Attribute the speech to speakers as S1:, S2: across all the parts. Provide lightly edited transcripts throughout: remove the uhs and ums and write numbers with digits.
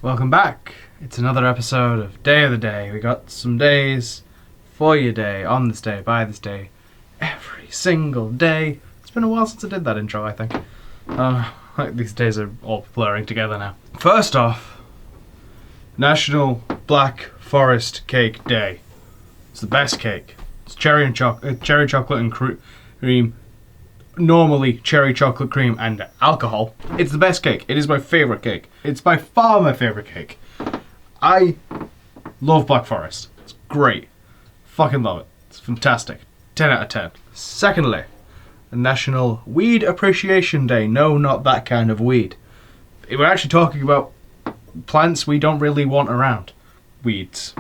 S1: Welcome back. It's another episode of Day of the Day. We got some days for your day, on this day, by this day, every single day. It's been a while since I did that intro, I think. These days are all blurring together now. First off, National Black Forest Cake Day. It's the best cake. It's cherry chocolate and cream. Normally cherry chocolate cream and alcohol. It's the best cake. It is my favourite cake. It's by far my favourite cake. I love Black Forest. It's great. Fucking love it. It's fantastic. 10 out of 10. Secondly, National Weed Appreciation Day. No, not that kind of weed. We're actually talking about plants we don't really want around. Weeds.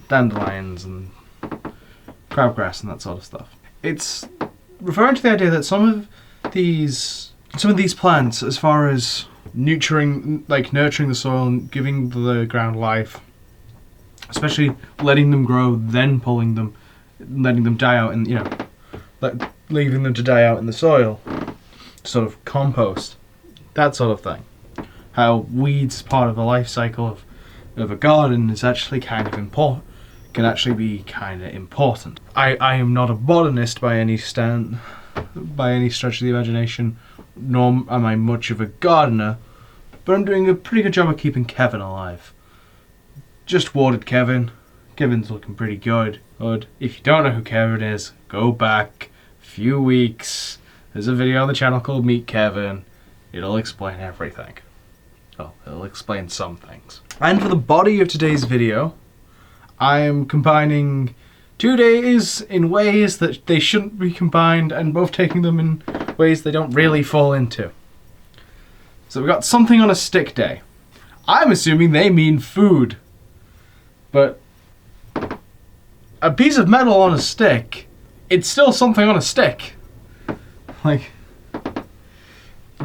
S1: Dandelions and crabgrass and that sort of stuff. It's referring to the idea that some of these plants, as far as nurturing the soil and giving the ground life, especially letting them grow, then pulling them, letting them die out, and leaving them to die out in the soil, sort of compost, that sort of thing. How weeds, part of the life cycle of a garden, is actually kind of important. Can actually be kind of important. I am not a botanist by any stretch of the imagination, nor am I much of a gardener, but I'm doing a pretty good job of keeping Kevin alive. Just watered Kevin. Kevin's looking pretty good. If you don't know who Kevin is, go back a few weeks. There's a video on the channel called Meet Kevin. It'll explain everything. Well, it'll explain some things. And for the body of today's video, I am combining 2 days in ways that they shouldn't be combined, and both taking them in ways they don't really fall into. So we got something on a stick day. I'm assuming they mean food. But a piece of metal on a stick, it's still something on a stick. Like,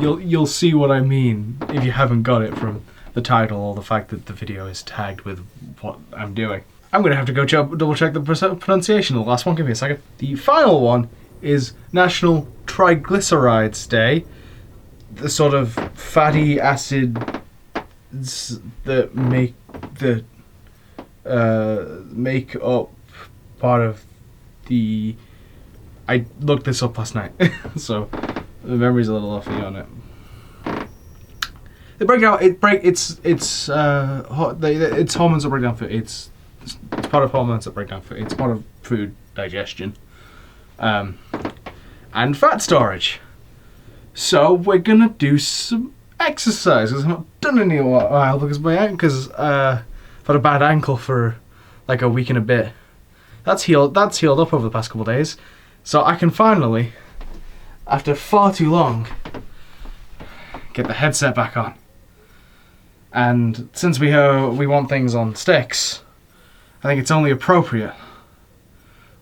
S1: you'll see what I mean if you haven't got it from the title or the fact that the video is tagged with what I'm doing. I'm going to have to go double check the pronunciation of the last one. Give me a second. The final one is National Triglycerides Day. The sort of fatty acids that make up part of the... I looked this up last night, so the memory's a little offy on it. They break out. It's hormones that break down food. It's part of hormones that break down food. It's part of food digestion, and fat storage. So we're gonna do some exercise. I've not done any in a while because I've had a bad ankle for like a week and a bit. That's healed up over the past couple of days, so I can finally, after far too long, get the headset back on. And since we want things on sticks, I think it's only appropriate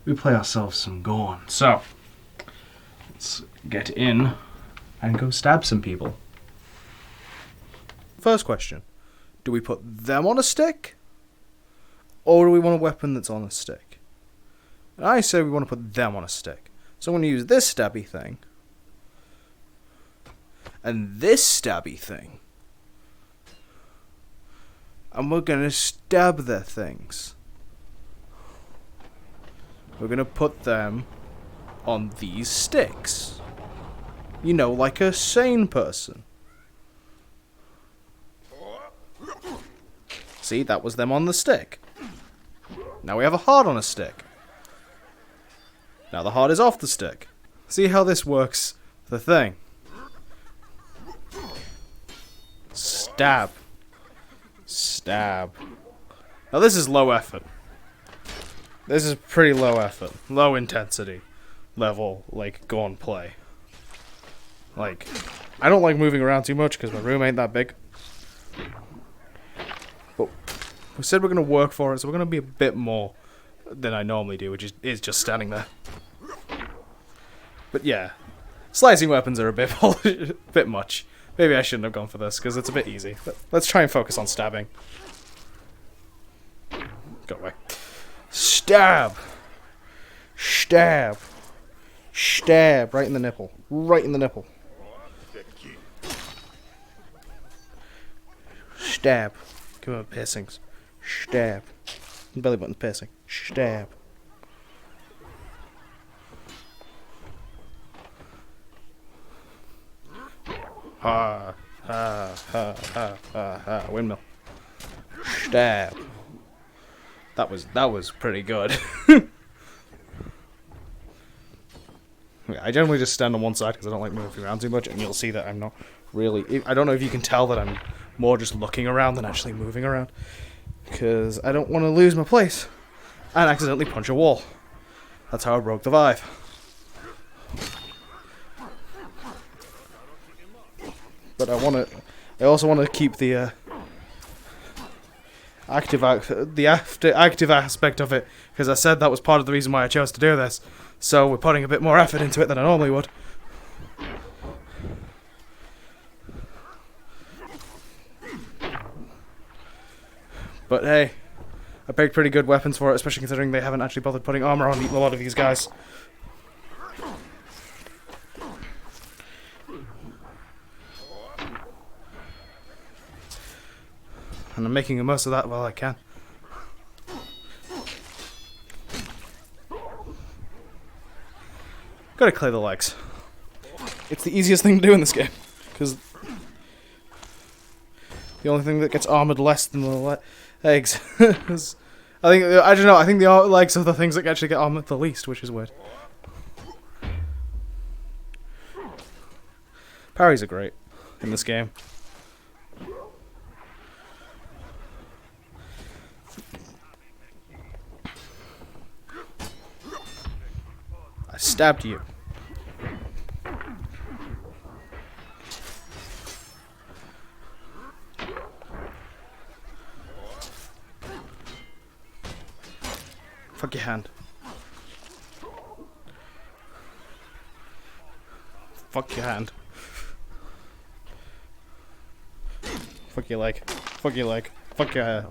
S1: we play ourselves some Gorn. So, let's get in and go stab some people. First question. Do we put them on a stick? Or do we want a weapon that's on a stick? And I say we want to put them on a stick. So I'm going to use this stabby thing. And this stabby thing. And we're going to stab their things. We're going to put them on these sticks. You know, like a sane person. See, that was them on the stick. Now we have a heart on a stick. Now the heart is off the stick. See how this works? The thing. Stab. Stab. Now this is low effort. This is pretty low effort. Low intensity level, like, go on play. Like, I don't like moving around too much because my room ain't that big. But we said we're going to work for it, so we're going to be a bit more than I normally do, which is just standing there. But yeah, slicing weapons are a bit much. Maybe I shouldn't have gone for this, because it's a bit easy. But let's try and focus on stabbing. Go away. Stab! Stab! Stab! Right in the nipple. Right in the nipple. Stab. Come on, piercings. Stab. Belly button piercing. Stab. Ha ha ha ha ha ha. Windmill. Stab. That was pretty good. I generally just stand on one side because I don't like moving around too much, and you'll see that I'm not really... I don't know if you can tell that I'm more just looking around than actually moving around, because I don't want to lose my place and accidentally punch a wall. That's how I broke the Vive. But I also want to keep the active aspect of it, because I said that was part of the reason why I chose to do this. So we're putting a bit more effort into it than I normally would. But hey, I picked pretty good weapons for it, especially considering they haven't actually bothered putting armor on a lot of these guys. And I'm making the most of that while I can. Gotta clear the legs. It's the easiest thing to do in this game, because the only thing that gets armored less than the legs is, I don't know, I think the legs are the things that actually get armored the least, which is weird. Parries are great in this game. I stabbed you. Fuck your hand. Fuck your hand. Fuck your leg. Fuck your leg. Fuck your hand.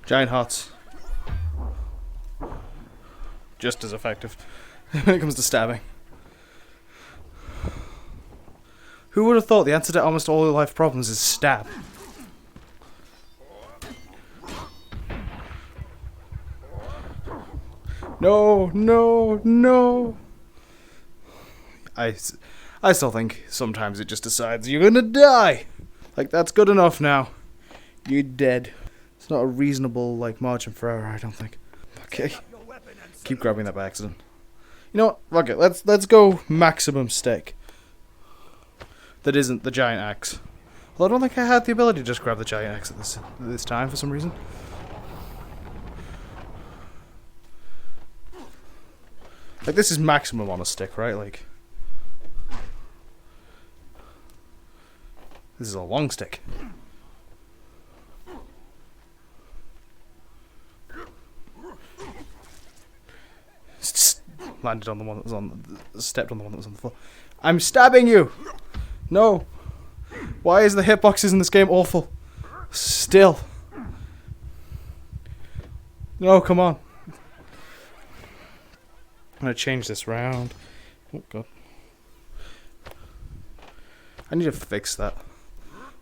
S1: Giant hearts. Just as effective when it comes to stabbing. Who would have thought the answer to almost all life problems is stab? No, no, no. I still think sometimes it just decides you're gonna die. Like, that's good enough now. You're dead. It's not a reasonable, like, margin for error, I don't think. Okay. Keep grabbing that by accident. You know what? Okay, let's go maximum stick. That isn't the giant axe. Well, I don't think I had the ability to just grab the giant axe at this time for some reason. Like, this is maximum on a stick, right? Like, this is a long stick. Landed on the one that was stepped on the one that was on the floor. I'm stabbing you! No! Why is the hitboxes in this game awful? Still. No, come on. I'm gonna change this round. Oh god. I need to fix that.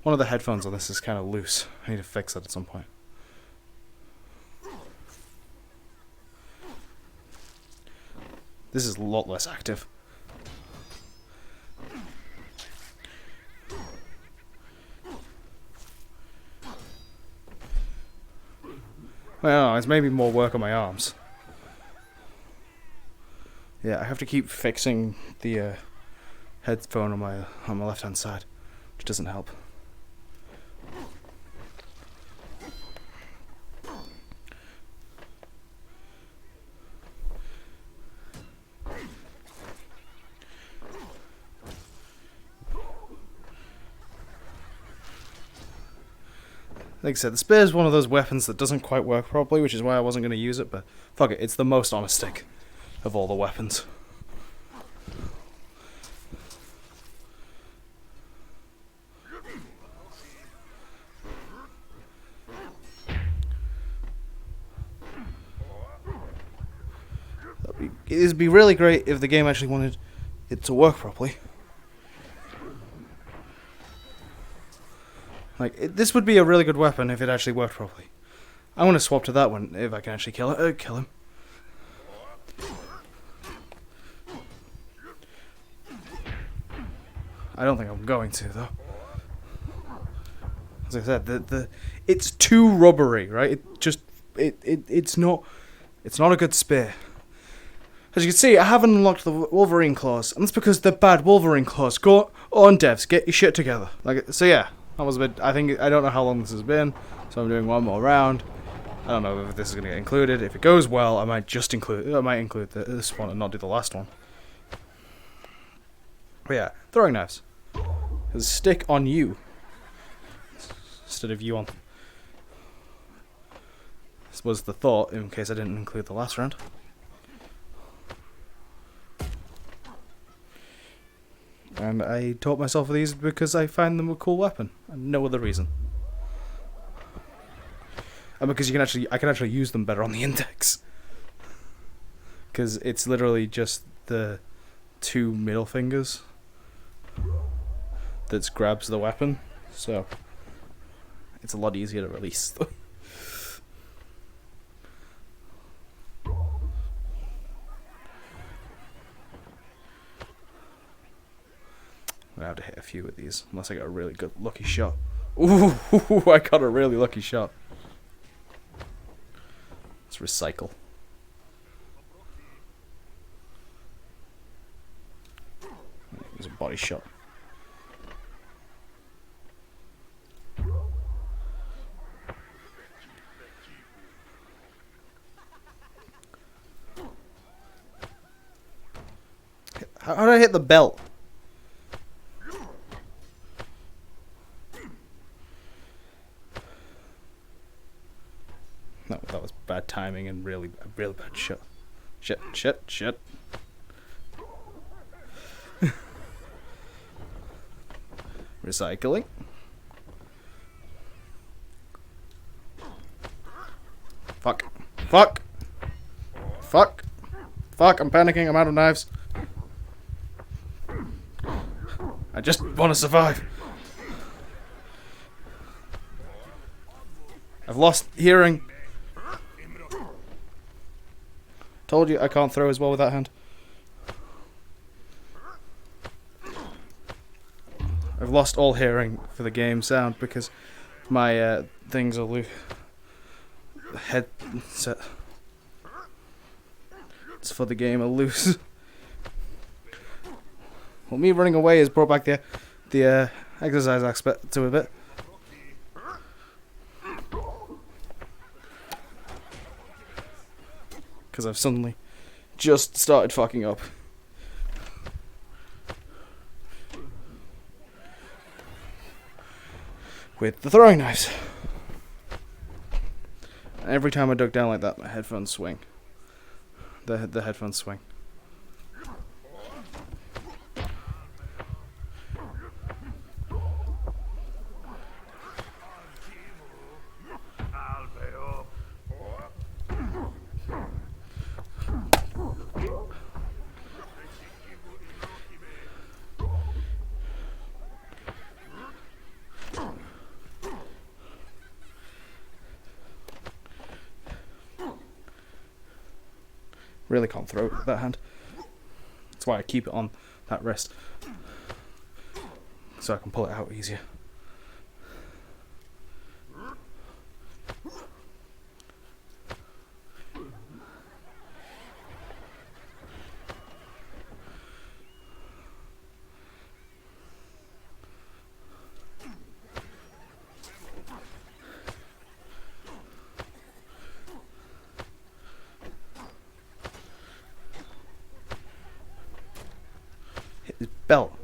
S1: One of the headphones on this is kind of loose. I need to fix that at some point. This is a lot less active. Well, it's maybe more work on my arms. Yeah, I have to keep fixing the headphone on my left-hand side, which doesn't help. Like I said, the spear is one of those weapons that doesn't quite work properly, which is why I wasn't going to use it, but fuck it, it's the most on a stick of all the weapons. it'd be really great if the game actually wanted it to work properly. Like, this would be a really good weapon if it actually worked properly. I want to swap to that one if I can actually kill him. I don't think I'm going to, though. As I said, it's too rubbery, right? It's not a good spear. As you can see, I haven't unlocked the Wolverine claws, and that's because they're bad Wolverine claws. Go on, devs, get your shit together. So yeah, that was a bit. I don't know how long this has been, so I'm doing one more round. I don't know if this is gonna get included. If it goes well, I might include this one and not do the last one. But yeah, throwing knives. There's a stick on you instead of you on. This was the thought, in case I didn't include the last round. And I taught myself these because I find them a cool weapon, and no other reason. And because I can actually use them better on the index. Because it's literally just the 2 middle fingers that grabs the weapon, so it's a lot easier to release. I'm gonna have to hit a few of these, unless I get a really good lucky shot. Ooh, I got a really lucky shot. Let's recycle. It was a body shot. How did I hit the belt? No, that was bad timing and really bad shot. Shit. Recycling. Fuck, I'm panicking, I'm out of knives. I just want to survive. I've lost hearing. Told you I can't throw as well with that hand. I've lost all hearing for the game sound because my things are loose. Headset. It's for the game are loose. Well, me running away has brought back the exercise aspect to a bit. Because I've suddenly just started fucking up. With the throwing knives. Every time I duck down like that, my headphones swing. The headphones swing. Really can't throw it with that hand. That's why I keep it on that wrist, so I can pull it out easier. Hit his belt.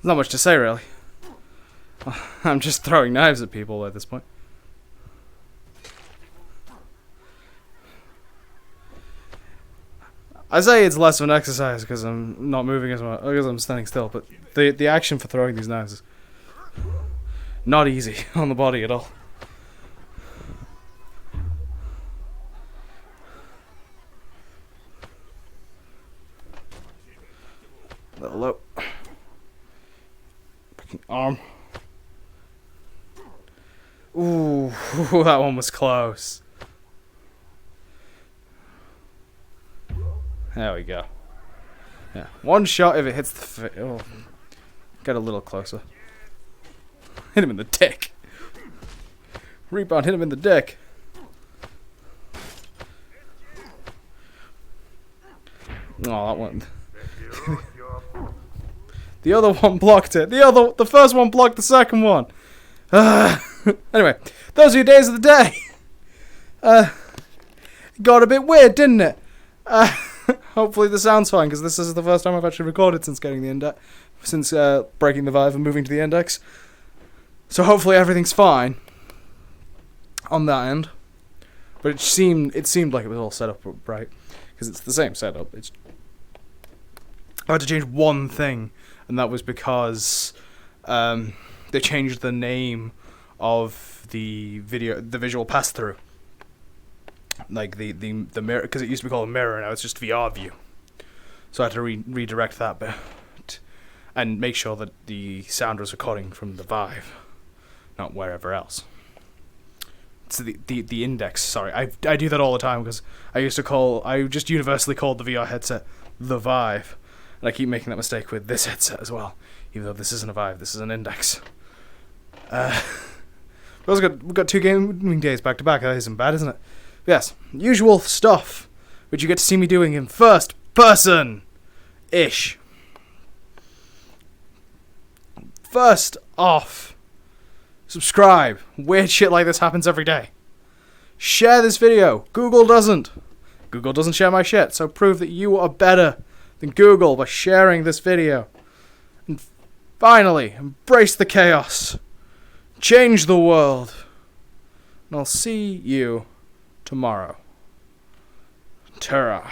S1: There's not much to say, really. I'm just throwing knives at people at this point. I say it's less of an exercise because I'm not moving as much, because I'm standing still, but the action for throwing these knives is not easy on the body at all. Little low. Fucking arm. Ooh, that one was close. There we go. Yeah, one shot if it hits the oh, get a little closer. Hit him in the dick. Rebound, hit him in the dick. Oh, that one. The other one blocked it. The first one blocked the second one. Anyway, those are your days of the day. Got a bit weird, didn't it? Hopefully the sound's fine, because this is the first time I've actually recorded since getting the index, since breaking the Vive and moving to the index. So hopefully everything's fine on that end. But it seemed like it was all set up right, because it's the same setup. I had to change one thing, and that was because they changed the name of the visual pass through. Like the mirror, because it used to be called a mirror, now it's just VR view. So I had to redirect that bit and make sure that the sound was recording from the Vive, not wherever else. So the index. Sorry, I do that all the time because I just universally called the VR headset the Vive, and I keep making that mistake with this headset as well. Even though this isn't a Vive, this is an index. We've got 2 gaming days back to back. That isn't bad, isn't it? Yes, usual stuff, which you get to see me doing in first person-ish. First off, subscribe. Weird shit like this happens every day. Share this video. Google doesn't. Google doesn't share my shit, so prove that you are better than Google by sharing this video. And finally, embrace the chaos. Change the world. And I'll see you tomorrow. Terra.